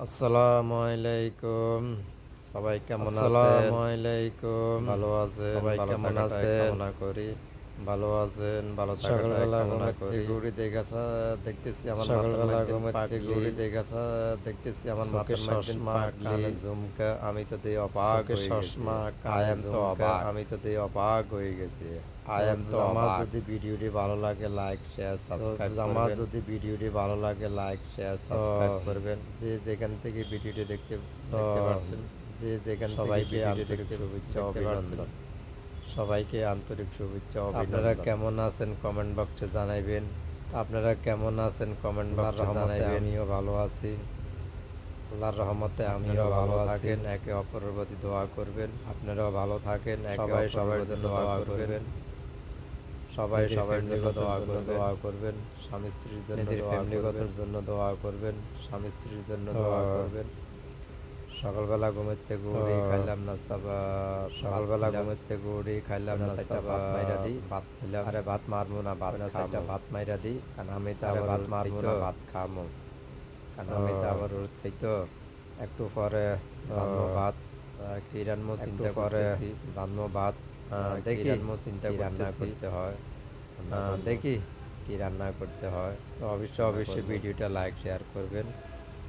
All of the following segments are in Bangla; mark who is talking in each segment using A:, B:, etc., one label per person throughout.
A: আসসালামু আলাইকুম। সবাই কেমন আছেন?
B: আসসালামু আলাইকুম।
A: ভালো আছেন?
B: সবাই
A: ভালো
B: কেমন
A: থাকাটাই
B: আছেন?
A: কামনা করি। ভালো আছেন? ভালো থাকাটাই
B: সকালবেলা
A: কামনা
B: ঘুমের
A: করি।
B: থেকে উঠে দেখতেছি আমার মাথার
A: সকালবেলা
B: মধ্যে
A: ঘুমের থেকে
B: পাগড়ি,
A: উঠে দেখতেছি আমার
B: চোখে
A: মাথার মধ্যে
B: চশমা,
A: পাগড়ি,
B: কানে ঝুমকা,
A: আমি তো দিয়ে অবাক
B: চোখে
A: হয়ে গেছি।
B: চশমা,
A: আই
B: কানে
A: এম তো
B: ঝুমকা।
A: অবাক। আমি তো দিয়ে অবাক হয়ে গেছি। আই এম তো
B: আমার
A: অবাক।
B: যদি ভিডিওটি ভালো লাগে লাইক, শেয়ার, সাবস্ক্রাইব
A: আমার
B: করবেন।
A: যদি ভিডিওটি ভালো লাগে লাইক, শেয়ার, সাবস্ক্রাইব করবেন। যে যেখান থেকে ভিডিওটি দেখতে দেখতে পাচ্ছেন, যে যেখান থেকে
B: সবাইকে
A: ভিডিওটি
B: আন্তরিক শুভেচ্ছা
A: দেখতে পাচ্ছেন,
B: অভিনন্দন।
A: সবাইকে আন্তরিক শুভেচ্ছা
B: আপনারা
A: অভিনন্দন।
B: কেমন আছেন কমেন্ট বক্সে জানাইবেন। আপনারা কেমন আছেন কমেন্ট
A: আল্লাহর
B: বক্সে
A: রহমতে
B: জানাইবেন।
A: আমিও ভালো আছি।
B: আল্লাহর রহমতে আমিও
A: আপনারাও
B: ভালো
A: ভালো
B: আছি।
A: থাকেন, একে অপরের প্রতি দোয়া করবেন।
B: আপনারাও ভালো থাকেন, একে
A: সবাই
B: অপরের
A: সবার
B: প্রতি
A: জন্য
B: দোয়া
A: দোয়া
B: করবেন।
A: করবেন।
B: সবাই
A: নিজের
B: সবার জন্য
A: ফ্যামিলিগতর
B: দোয়া
A: জন্য
B: করবেন।
A: দোয়া করবেন। স্বামী স্ত্রীর জন্য
B: নিজের
A: দোয়া
B: ফ্যামিলিগতর
A: করবেন।
B: জন্য দোয়া করবেন।
A: স্বামী স্ত্রীর জন্য দোয়া করবেন।
B: সকালবেলা ঘুমের থেকে উঠে খাইলাম নাস্তা বা
A: সকালবেলা ঘুমের থেকে উঠে খাইলাম নাস্তা বা
B: ভাত মাইরা দিই।
A: ভাত খাইলাম। আরে ভাত মারমু না, ভাত খামু।
B: ভাত মাইরা দিই।
A: কারণ আমি তো
B: আরে
A: আবার
B: ভাত
A: ওষুধ
B: মারবো
A: খাইতো।
B: না, ভাত খামো।
A: কারণ আমি তো আবার ওষুধ খাইতো।
B: একটু পরে
A: রান্না ভাত
B: কি রান্না
A: একটু
B: চিন্তা
A: পরে
B: করতেছি।
A: রান্না ভাত
B: দেখি
A: চিন্তা
B: কি রান্না
A: করতেছি।
B: করতে হয়।
A: দেখি কি রান্না করতে হয়।
B: তো অবশ্যই
A: রান্না
B: অবশ্যই
A: করবো।
B: ভিডিওটা লাইক শেয়ার করবেন।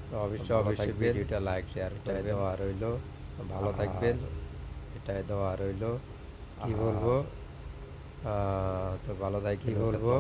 B: তো অবশ্যই
A: ভালো
B: অবশ্যই
A: থাকবেন।
B: ভিডিওটা লাইক শেয়ার
A: এটাই
B: করবেন।
A: দেওয়া রইল।
B: ভালো থাকবেন।
A: এটাই দেওয়া রইল।
B: কি বলবো
A: তো ভালো
B: কি
A: থাকবেন।
B: বলবো